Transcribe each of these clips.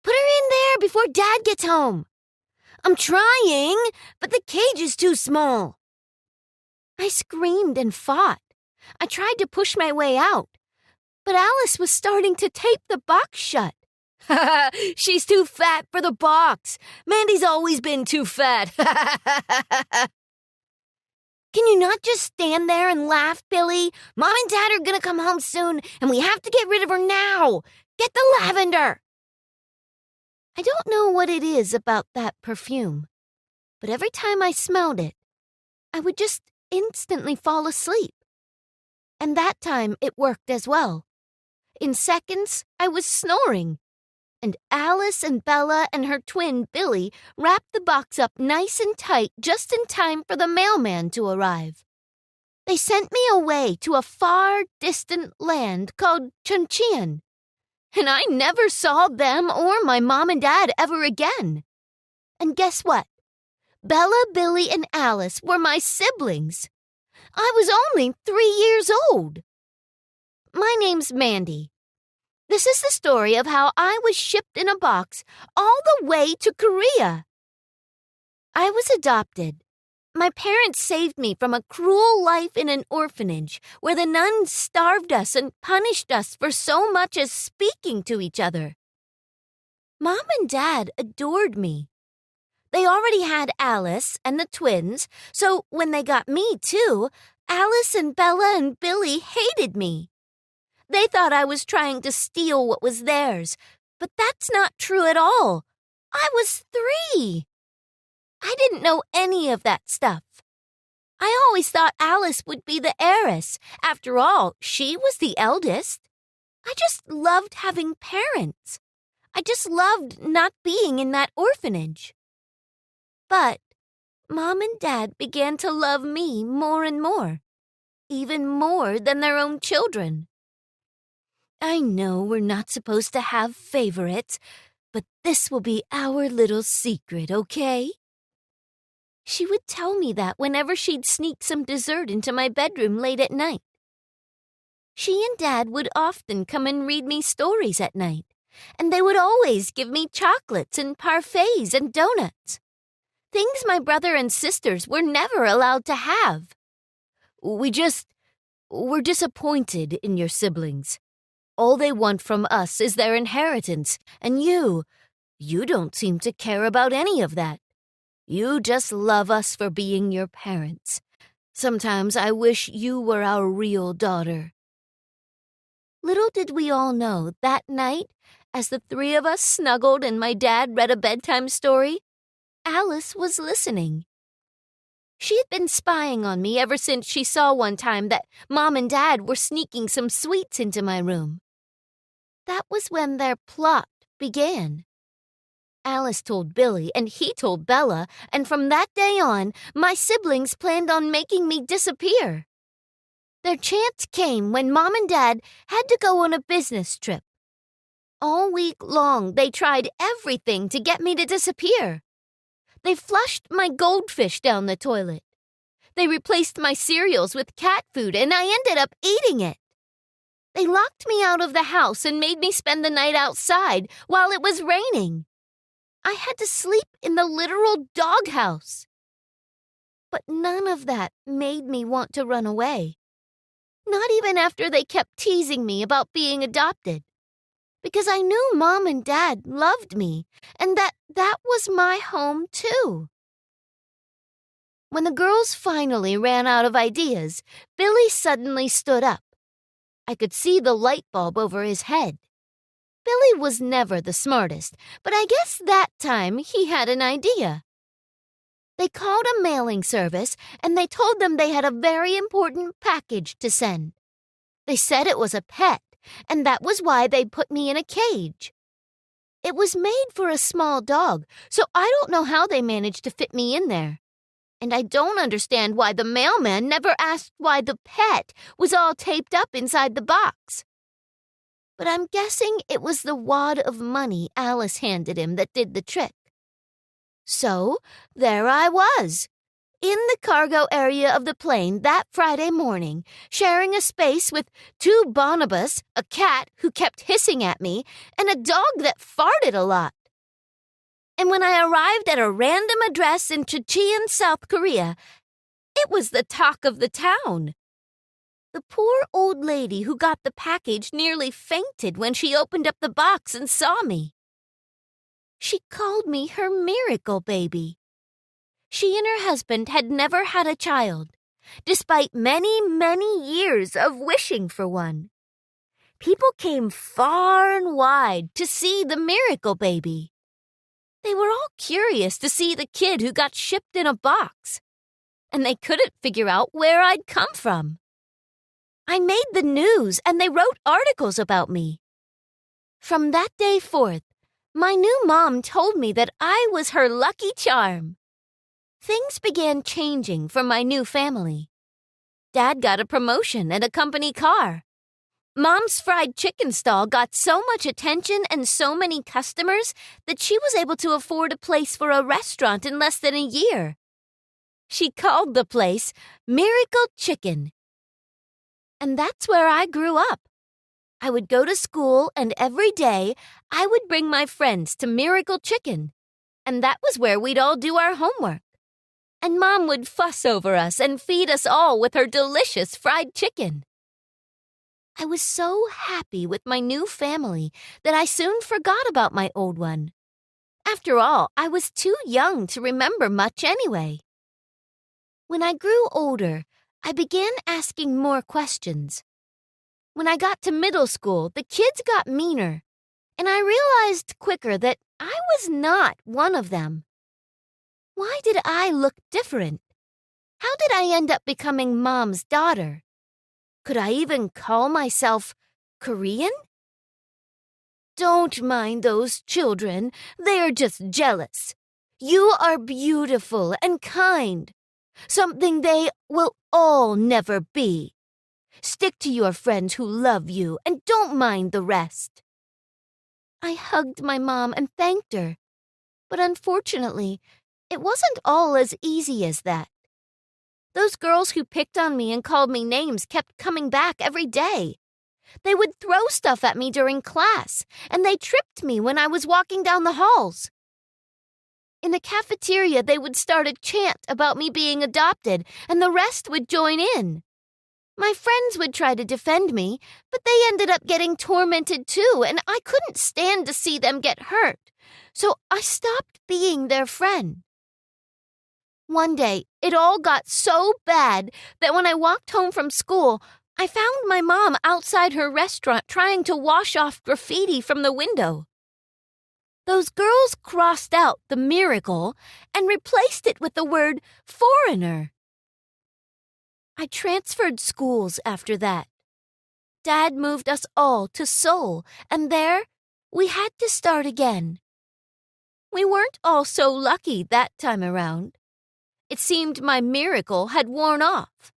Put her in there before Dad gets home. I'm trying, but the cage is too small. I screamed and fought. I tried to push my way out, but Alice was starting to tape the box shut. She's too fat for the box. Mandy's always been too fat. Can you not just stand there and laugh, Billy? Mom and Dad are gonna come home soon, and we have to get rid of her now. Get the lavender. I don't know what it is about that perfume, but every time I smelled it, I would just instantly fall asleep. And that time it worked as well. In seconds, I was snoring. And Alice and Bella and her twin, Billy, wrapped the box up nice and tight just in time for the mailman to arrive. They sent me away to a far, distant land called Chuncheon. And I never saw them or my mom and dad ever again. And guess what? Bella, Billy, and Alice were my siblings. I was only 3 years old. My name's Mandy. This is the story of how I was shipped in a box all the way to Korea. I was adopted. My parents saved me from a cruel life in an orphanage where the nuns starved us and punished us for so much as speaking to each other. Mom and Dad adored me. They already had Alice and the twins, so when they got me too, Alice and Bella and Billy hated me. They thought I was trying to steal what was theirs, but that's not true at all. I was 3. I didn't know any of that stuff. I always thought Alice would be the heiress. After all, she was the eldest. I just loved having parents. I just loved not being in that orphanage. But Mom and Dad began to love me more and more, even more than their own children. I know we're not supposed to have favorites, but this will be our little secret, okay? She would tell me that whenever she'd sneak some dessert into my bedroom late at night. She and Dad would often come and read me stories at night, and they would always give me chocolates and parfaits and donuts. Things my brother and sisters were never allowed to have. We're disappointed in your siblings. All they want from us is their inheritance, and you don't seem to care about any of that. You just love us for being your parents. Sometimes I wish you were our real daughter. Little did we all know that night, as the 3 of us snuggled and my dad read a bedtime story, Alice was listening. She had been spying on me ever since she saw one time that Mom and Dad were sneaking some sweets into my room. That was when their plot began. Alice told Billy, and he told Bella, and from that day on, my siblings planned on making me disappear. Their chance came when Mom and Dad had to go on a business trip. All week long, they tried everything to get me to disappear. They flushed my goldfish down the toilet. They replaced my cereals with cat food, and I ended up eating it. They locked me out of the house and made me spend the night outside while it was raining. I had to sleep in the literal doghouse. But none of that made me want to run away. Not even after they kept teasing me about being adopted. Because I knew Mom and Dad loved me, and that was my home too. When the girls finally ran out of ideas, Billy suddenly stood up. I could see the light bulb over his head. Billy was never the smartest, but I guess that time he had an idea. They called a mailing service, and they told them they had a very important package to send. They said it was a pet, and that was why they put me in a cage. It was made for a small dog, so I don't know how they managed to fit me in there. And I don't understand why the mailman never asked why the pet was all taped up inside the box. But I'm guessing it was the wad of money Alice handed him that did the trick. So there I was, in the cargo area of the plane that Friday morning, sharing a space with two bonobos, a cat who kept hissing at me, and a dog that farted a lot. And when I arrived at a random address in Checheon, South Korea, it was the talk of the town. The poor old lady who got the package nearly fainted when she opened up the box and saw me. She called me her miracle baby. She and her husband had never had a child, despite many, many years of wishing for one. People came far and wide to see the miracle baby. They were all curious to see the kid who got shipped in a box, and they couldn't figure out where I'd come from. I made the news, and they wrote articles about me. From that day forth, my new mom told me that I was her lucky charm. Things began changing for my new family. Dad got a promotion and a company car. Mom's fried chicken stall got so much attention and so many customers that she was able to afford a place for a restaurant in less than a year. She called the place Miracle Chicken. And that's where I grew up. I would go to school, and every day I would bring my friends to Miracle Chicken. And that was where we'd all do our homework. And Mom would fuss over us and feed us all with her delicious fried chicken. I was so happy with my new family that I soon forgot about my old one. After all, I was too young to remember much anyway. When I grew older, I began asking more questions. When I got to middle school, the kids got meaner, and I realized quicker that I was not one of them. Why did I look different? How did I end up becoming Mom's daughter? Could I even call myself Korean? Don't mind those children. They are just jealous. You are beautiful and kind, something they will all never be. Stick to your friends who love you and don't mind the rest. I hugged my mom and thanked her, but unfortunately, it wasn't all as easy as that. Those girls who picked on me and called me names kept coming back every day. They would throw stuff at me during class, and they tripped me when I was walking down the halls. In the cafeteria, they would start a chant about me being adopted, and the rest would join in. My friends would try to defend me, but they ended up getting tormented too, and I couldn't stand to see them get hurt, so I stopped being their friend. One day, it all got so bad that when I walked home from school, I found my mom outside her restaurant trying to wash off graffiti from the window. Those girls crossed out the miracle and replaced it with the word foreigner. I transferred schools after that. Dad moved us all to Seoul, and there we had to start again. We weren't all so lucky that time around. It seemed my miracle had worn off.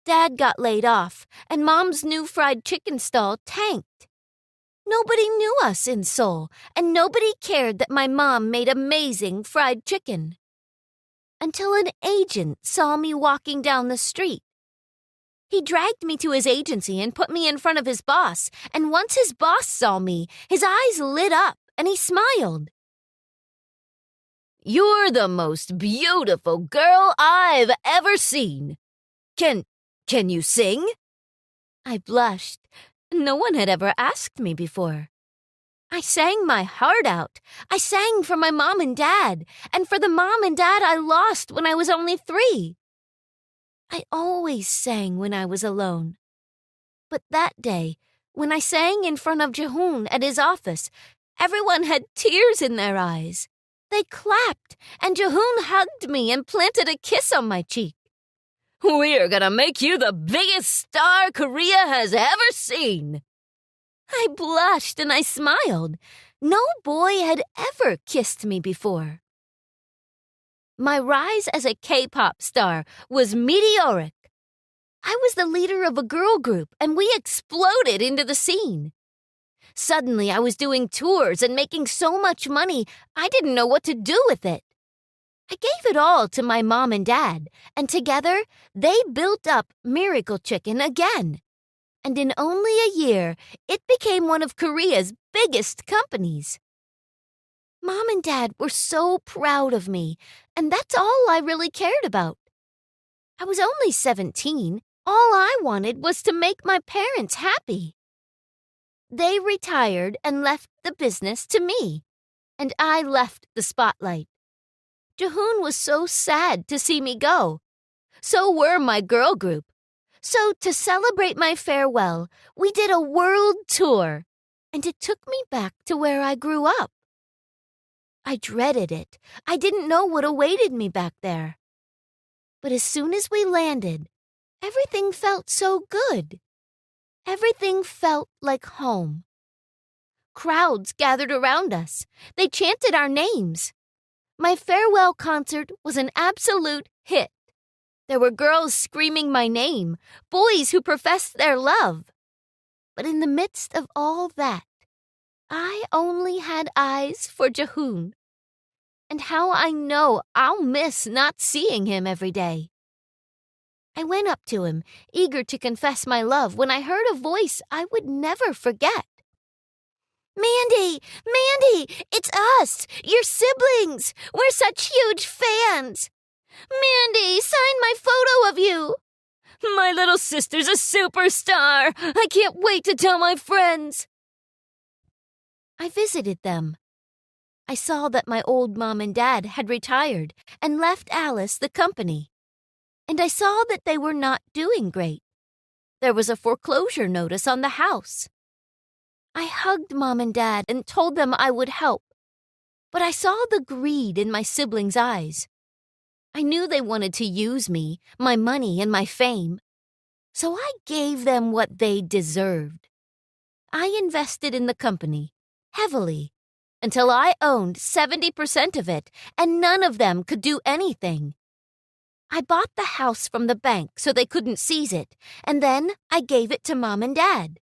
Dad got laid off, and Mom's new fried chicken stall tanked. Nobody knew us in Seoul, and nobody cared that my mom made amazing fried chicken. Until an agent saw me walking down the street. He dragged me to his agency and put me in front of his boss, and once his boss saw me, his eyes lit up, and he smiled. "You're the most beautiful girl I've ever seen. Can you sing?" I blushed. No one had ever asked me before. I sang my heart out. I sang for my mom and dad, and for the mom and dad I lost when I was only 3. I always sang when I was alone. But that day, when I sang in front of Jahoon at his office, everyone had tears in their eyes. They clapped, and Jahoon hugged me and planted a kiss on my cheek. "We're gonna make you the biggest star Korea has ever seen." I blushed and I smiled. No boy had ever kissed me before. My rise as a K-pop star was meteoric. I was the leader of a girl group, and we exploded into the scene. Suddenly, I was doing tours and making so much money, I didn't know what to do with it. I gave it all to my mom and dad, and together they built up Miracle Chicken again. And in only a year, it became one of Korea's biggest companies. Mom and Dad were so proud of me, and that's all I really cared about. I was only 17. All I wanted was to make my parents happy. They retired and left the business to me, and I left the spotlight. Jahoon was so sad to see me go. So were my girl group. So to celebrate my farewell, we did a world tour, and it took me back to where I grew up. I dreaded it. I didn't know what awaited me back there. But as soon as we landed, everything felt so good. Everything felt like home. Crowds gathered around us. They chanted our names. My farewell concert was an absolute hit. There were girls screaming my name, boys who professed their love. But in the midst of all that, I only had eyes for Jahoon. And how I know I'll miss not seeing him every day. I went up to him, eager to confess my love, when I heard a voice I would never forget. Mandy! Mandy! It's us! Your siblings! We're such huge fans! Mandy, sign my photo of you! My little sister's a superstar! I can't wait to tell my friends! I visited them. I saw that my old mom and dad had retired and left Alice the company. And I saw that they were not doing great. There was a foreclosure notice on the house. I hugged Mom and Dad and told them I would help. But I saw the greed in my siblings' eyes. I knew they wanted to use me, my money, and my fame. So I gave them what they deserved. I invested in the company, heavily, until I owned 70% of it, and none of them could do anything. I bought the house from the bank so they couldn't seize it, and then I gave it to Mom and Dad.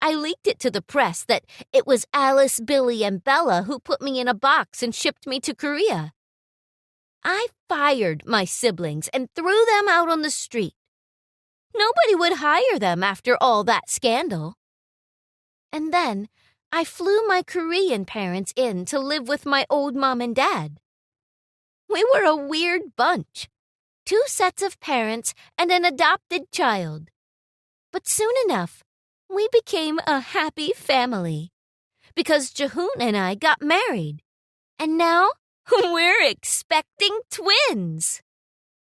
I leaked it to the press that it was Alice, Billy, and Bella who put me in a box and shipped me to Korea. I fired my siblings and threw them out on the street. Nobody would hire them after all that scandal. And then I flew my Korean parents in to live with my old mom and dad. We were a weird bunch. 2 sets of parents and an adopted child. But soon enough, we became a happy family. Because Jahoon and I got married. And now we're expecting twins.